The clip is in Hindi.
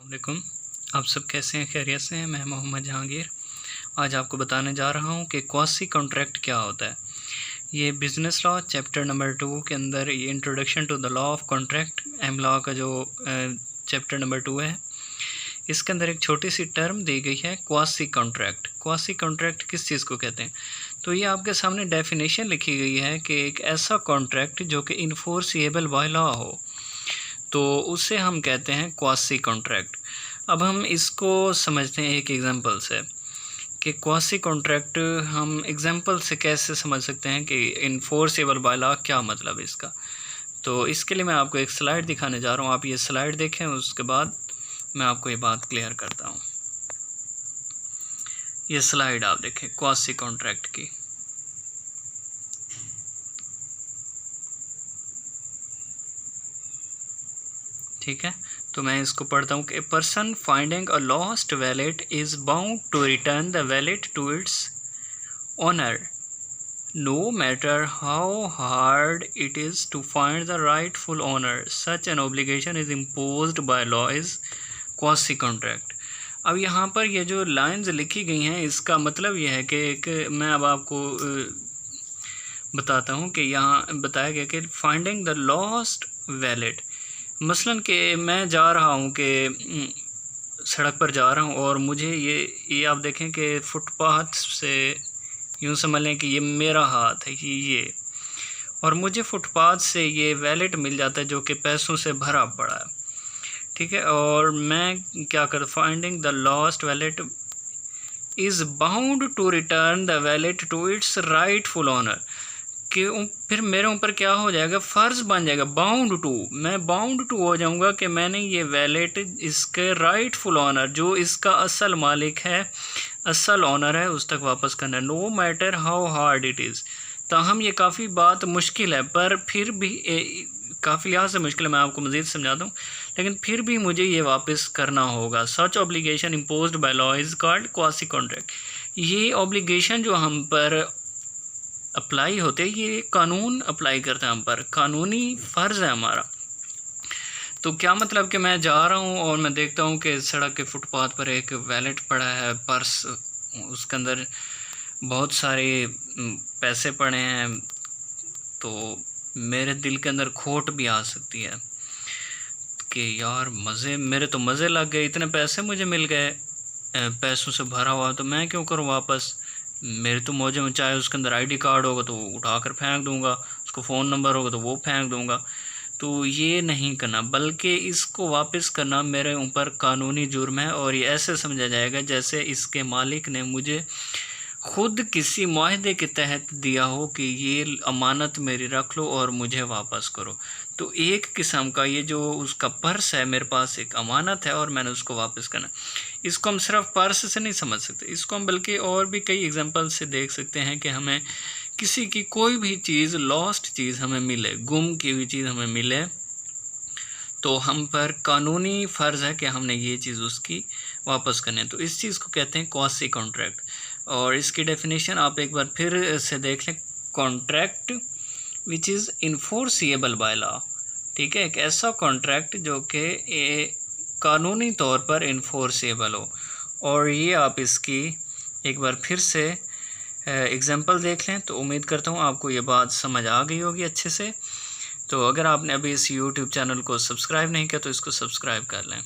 वालेकुम। आप सब कैसे हैं? खैरियत से हैं? मैं मोहम्मद जहांगीर। आज आपको बताने जा रहा हूं कि क्वासी कॉन्ट्रैक्ट क्या होता है। ये बिज़नेस लॉ चैप्टर नंबर 2 के अंदर ये introduction to the law of contract M law का जो चैप्टर नंबर 2 है, इसके अंदर एक छोटी सी टर्म दी गई है क्वासी कॉन्ट्रैक्ट। क्वासी कॉन्ट्रैक्ट किस चीज़ को कहते हैं? तो ये आपके सामने डेफिनेशन लिखी गई है कि एक ऐसा कॉन्ट्रैक्ट जो कि इन्फोर्सिएबल बाय लॉ हो, तो उसे हम कहते हैं क्वासी कॉन्ट्रैक्ट। अब हम इसको समझते हैं एक एग्जांपल से कि क्वासी कॉन्ट्रैक्ट हम एग्जांपल से कैसे समझ सकते हैं कि इन्फोर्सेबल बाय लॉ क्या मतलब है इसका। तो इसके लिए मैं आपको एक स्लाइड दिखाने जा रहा हूँ। आप ये स्लाइड देखें, उसके बाद मैं आपको ये बात क्लियर करता हूँ। ये स्लाइड आप देखें क्वासी कॉन्ट्रैक्ट की। ठीक है, तो मैं इसको पढ़ता हूँ कि person finding a lost wallet is bound to return the wallet to its owner no matter how hard it is to find the rightful owner. Such an obligation is imposed by law is quasi contract. अब यहाँ पर ये जो लाइंस लिखी गई हैं, इसका मतलब ये है कि मैं अब आपको बताता हूँ कि यहाँ बताया गया कि फाइंडिंग द लॉस्ट वैलेट, मसलन कि मैं जा रहा हूँ कि सड़क पर जा रहा हूँ और मुझे ये आप देखें कि फुटपाथ से यूँ समझ लें कि ये मेरा हाथ है ये, और मुझे फुटपाथ से ये वैलेट मिल जाता है जो कि पैसों से भरा पड़ा है। ठीक है, और मैं क्या कर finding the lost wallet is bound to return the wallet to its rightful owner, कि फिर मेरे ऊपर क्या हो जाएगा, फ़र्ज़ बन जाएगा बाउंड टू, मैं बाउंड टू हो जाऊंगा कि मैंने ये वैलेट इसके राइटफुल ओनर, जो इसका असल मालिक है, असल ओनर है, उस तक वापस करना। No matter how hard it is, ताहम ये काफ़ी बात मुश्किल है, पर फिर भी काफ़ी लिहाज से मुश्किल है, मैं आपको मज़ीद समझा दूँ, लेकिन फिर भी मुझे ये वापस करना होगा। Such obligation imposed by law is called quasi contract. ये ऑब्लिगेशन जो हम पर अप्लाई होते हैं, ये कानून अप्लाई करता है हम पर, कानूनी फ़र्ज़ है हमारा। तो क्या मतलब कि मैं जा रहा हूँ और मैं देखता हूँ कि सड़क के फुटपाथ पर एक वैलेट पड़ा है, पर्स, उसके अंदर बहुत सारे पैसे पड़े हैं, तो मेरे दिल के अंदर खोट भी आ सकती है कि यार मेरे तो मज़े लग गए, इतने पैसे मुझे मिल गए, पैसों से भरा हुआ, तो मैं क्यों करूँ वापस, मेरे तो मौजे में, चाहे उसके अंदर आईडी कार्ड होगा तो उठा कर फेंक दूंगा, उसको फ़ोन नंबर होगा तो वो फेंक दूंगा। तो ये नहीं करना, बल्कि इसको वापस करना मेरे ऊपर कानूनी जुर्म है, और ये ऐसे समझा जाएगा जैसे इसके मालिक ने मुझे खुद किसी मुआहदे के तहत दिया हो कि ये अमानत मेरी रख लो और मुझे वापस करो। तो एक किस्म का ये जो उसका पर्स है, मेरे पास एक अमानत है और मैंने उसको वापस करना। इसको हम सिर्फ पर्स से नहीं समझ सकते, इसको हम बल्कि और भी कई एग्जांपल से देख सकते हैं कि हमें किसी की कोई भी चीज़, लॉस्ट चीज़ हमें मिले, गुम की हुई चीज़ हमें मिले, तो हम पर कानूनी फ़र्ज़ है कि हमने ये चीज़ उसकी वापस करनी है। तो इस चीज़ को कहते हैं क्वासी कॉन्ट्रैक्ट, और इसकी डेफिनेशन आप एक बार फिर से देख लें। Contract which is enforceable by law. ठीक है, एक ऐसा कॉन्ट्रैक्ट जो कि कानूनी तौर पर इन्फोर्सिएबल हो। और ये आप इसकी एक बार फिर से एग्जांपल देख लें, तो उम्मीद करता हूँ आपको ये बात समझ आ गई होगी अच्छे से। तो अगर आपने अभी इस YouTube चैनल को सब्सक्राइब नहीं किया तो इसको सब्सक्राइब कर लें।